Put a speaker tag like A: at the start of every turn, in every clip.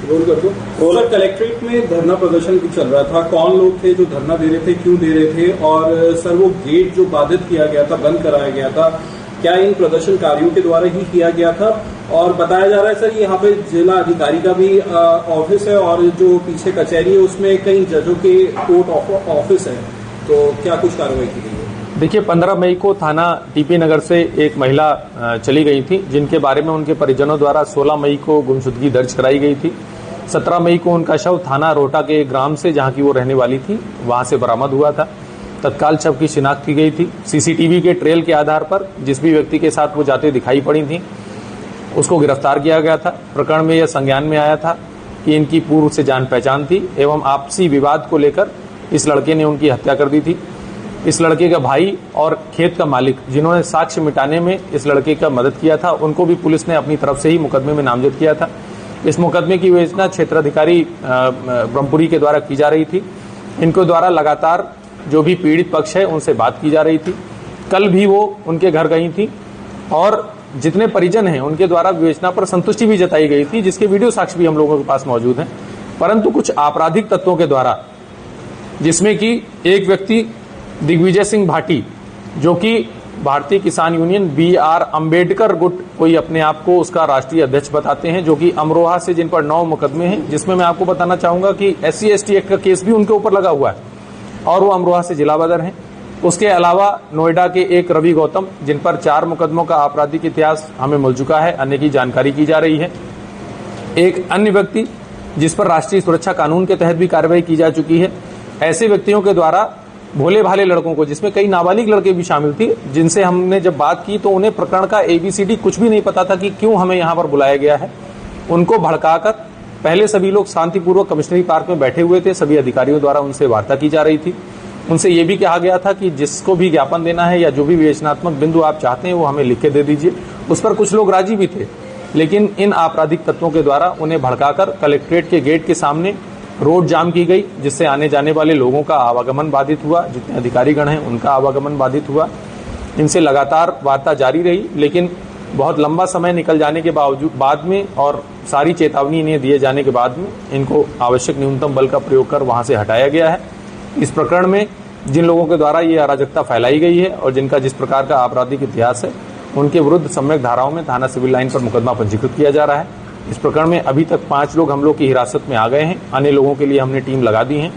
A: Role कर दो। Sir, collectorate में धरना प्रदर्शन भी चल रहा था, कौन लोग थे जो धरना दे रहे थे, क्यों दे रहे थे, और सर वो गेट जो बाधित किया गया था, बंद कराया गया था, क्या इन प्रदर्शनकारियों के द्वारा ही किया गया था? और बताया जा रहा है सर यहाँ पे जिला अधिकारी का भी ऑफिस है और जो पीछे कचहरी है उसमें कई जजों के कोर्ट ऑफिस है, तो क्या कुछ कार्रवाई की गई है?
B: देखिए, 15 मई को थाना टीपी नगर से एक महिला चली गई थी, जिनके बारे में उनके परिजनों द्वारा 16 मई को गुमशुदगी दर्ज कराई गई थी। 17 मई को उनका शव थाना रोहटा के ग्राम से, जहां की वो रहने वाली थी, वहां से बरामद हुआ था। तत्काल शव की शिनाख्त की गई थी। सीसीटीवी के ट्रेल के आधार पर जिस भी व्यक्ति के साथ वो जाते दिखाई पड़ी थी उसको गिरफ्तार किया गया था। प्रकरण में यह संज्ञान में आया था कि इनकी पूर्व से जान पहचान थी एवं आपसी विवाद को लेकर इस लड़के ने उनकी हत्या कर दी थी। इस लड़के का भाई और खेत का मालिक, जिन्होंने साक्ष्य मिटाने में इस लड़के का मदद किया था, उनको भी पुलिस ने अपनी तरफ से ही मुकदमे में नामजद किया था। इस मुकदमे की विवेचना क्षेत्राधिकारी ब्रह्मपुरी के द्वारा की जा रही थी। इनके द्वारा लगातार जो भी पीड़ित पक्ष है उनसे बात की जा रही थी। कल भी वो उनके घर गई थी और जितने परिजन हैं उनके द्वारा विवेचना पर संतुष्टि भी जताई गई थी, जिसके वीडियो साक्ष्य भी हम लोगों के पास मौजूद हैं। परंतु कुछ आपराधिक तत्वों के द्वारा, जिसमें कि एक व्यक्ति दिग्विजय सिंह भाटी, जो कि भारतीय किसान यूनियन BR अम्बेडकर गुट कोई अपने आप को उसका राष्ट्रीय अध्यक्ष बताते हैं, जो कि अमरोहा से, जिन पर 9 मुकदमे हैं, जिसमें मैं आपको बताना चाहूंगा कि SC ST एक्ट का केस भी उनके ऊपर लगा हुआ है और वो अमरोहा से जिला बदर हैं। उसके अलावा नोएडा के एक रवि गौतम, जिन पर 4 मुकदमों का आपराधिक इतिहास हमें मिल चुका है, अन्य की जानकारी की जा रही है। एक अन्य व्यक्ति जिस पर राष्ट्रीय सुरक्षा कानून के तहत भी कार्रवाई की जा चुकी है। ऐसे व्यक्तियों के द्वारा भोले भाले लड़कों को, जिसमें कई नाबालिग लड़के भी शामिल थे, जिनसे हमने जब बात की तो उन्हें प्रकरण का ABCD कुछ भी नहीं पता था कि क्यों हमें यहाँ पर बुलाया गया है, उनको भड़काकर पहले सभी लोग शांतिपूर्वक कमिश्नरी पार्क में बैठे हुए थे। सभी अधिकारियों द्वारा उनसे वार्ता की जा रही थी। उनसे ये भी कहा गया था कि जिसको भी ज्ञापन देना है या जो भी विवेचनात्मक बिंदु आप चाहते हैं वो हमें लिख के दे दीजिए। उस पर कुछ लोग राजी भी थे, लेकिन इन आपराधिक तत्वों के द्वारा उन्हें भड़काकर कलेक्ट्रेट के गेट के सामने रोड जाम की गई, जिससे आने जाने वाले लोगों का आवागमन बाधित हुआ। जितने अधिकारीगण हैं उनका आवागमन बाधित हुआ। इनसे लगातार वार्ता जारी रही, लेकिन बहुत लंबा समय निकल जाने के बाद में और सारी चेतावनी इन्हें दिए जाने के बाद में इनको आवश्यक न्यूनतम बल का प्रयोग कर वहां से हटाया गया है। इस प्रकरण में जिन लोगों के द्वारा ये अराजकता फैलाई गई है और जिनका जिस प्रकार का आपराधिक इतिहास है, उनके विरुद्ध सम्यक धाराओं में थाना सिविल लाइन पर मुकदमा पंजीकृत किया जा रहा है। इस प्रकरण में अभी तक 5 लोग हम लोग की हिरासत में आ गए हैं। अन्य लोगों के लिए हमने टीम लगा दी है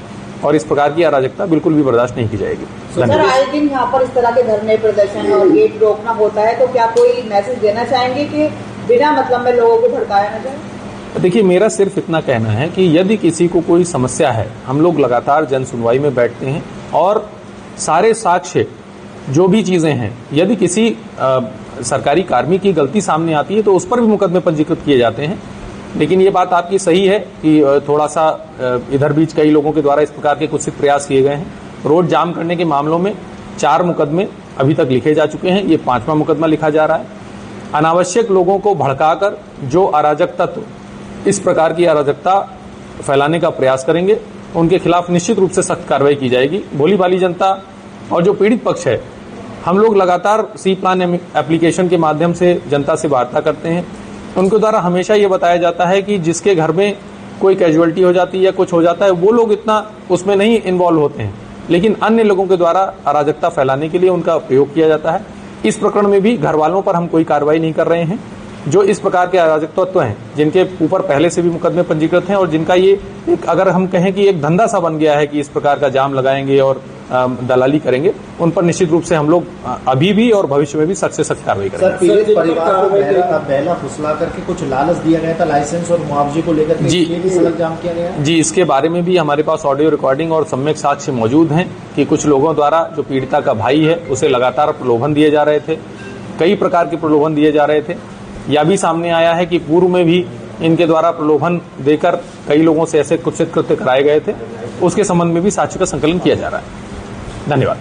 B: और इस प्रकार की अराजकता बिल्कुल भी बर्दाश्त नहीं की जाएगी।
C: सर, आए दिन यहाँ पर इस तरह के धरने प्रदर्शन और गेट रोकना होता है, तो क्या कोई मैसेज देना चाहेंगे कि बिना मतलब में लोगों को भड़काया न जाए?
B: देखिए, मेरा सिर्फ इतना कहना है कि यदि किसी को कोई समस्या है, हम लोग लगातार जन सुनवाई में बैठते हैं और सारे साक्ष्य जो भी चीजें हैं, यदि किसी सरकारी कार्मिक की गलती सामने आती है तो उस पर भी मुकदमे पंजीकृत किए जाते हैं। लेकिन ये बात आपकी सही है कि थोड़ा सा इधर बीच कई लोगों के द्वारा इस प्रकार के कुछ प्रयास किए गए हैं। रोड जाम करने के मामलों में 4 मुकदमे अभी तक लिखे जा चुके हैं, ये 5वां मुकदमा लिखा जा रहा है। अनावश्यक लोगों को भड़काकर जो अराजक तत्व इस प्रकार की अराजकता फैलाने का प्रयास करेंगे, उनके खिलाफ निश्चित रूप से सख्त कार्रवाई की जाएगी। भोली भाली जनता और जो पीड़ित पक्ष है, हम लोग लगातार सी प्लान एप्लीकेशन के माध्यम से जनता से वार्ता करते हैं। उनके द्वारा हमेशा ये बताया जाता है कि जिसके घर में कोई कैजुअलिटी हो जाती है या कुछ हो जाता है, वो लोग इतना उसमें नहीं इन्वॉल्व होते हैं, लेकिन अन्य लोगों के द्वारा अराजकता फैलाने के लिए उनका प्रयोग किया जाता है। इस प्रकरण में भी घर वालों पर हम कोई कार्रवाई नहीं कर रहे हैं। जो इस प्रकार के अराजक तत्व हैं, जिनके ऊपर पहले से भी मुकदमे पंजीकृत हैं और जिनका ये एक, अगर हम कहें कि एक धंधा सा बन गया है कि इस प्रकार का जाम लगाएंगे और दलाली करेंगे, उन पर निश्चित रूप से हम लोग अभी भी और भविष्य में भी सख्त से सख्त कार्रवाई करेंगे।
D: सर, पीड़ित परिवार को बहला फुसला करके कुछ लालच दिया गया था लाइसेंस और मुआवजे को लेकर,
B: जी
D: भी सड़क जाम किया गया?
B: जी, इसके बारे में भी हमारे पास ऑडियो रिकॉर्डिंग और सम्यक साक्ष्य मौजूद हैं कि कुछ लोगों द्वारा जो पीड़िता का भाई है उसे लगातार प्रलोभन दिए जा रहे थे, कई प्रकार के प्रलोभन दिए जा रहे थे। यह भी सामने आया है कि पूर्व में भी इनके द्वारा प्रलोभन देकर कई लोगों से ऐसे कुत्सित कृत्य कराए गए थे। उसके संबंध में भी साक्ष्य का संकलन किया जा रहा है। धन्यवाद।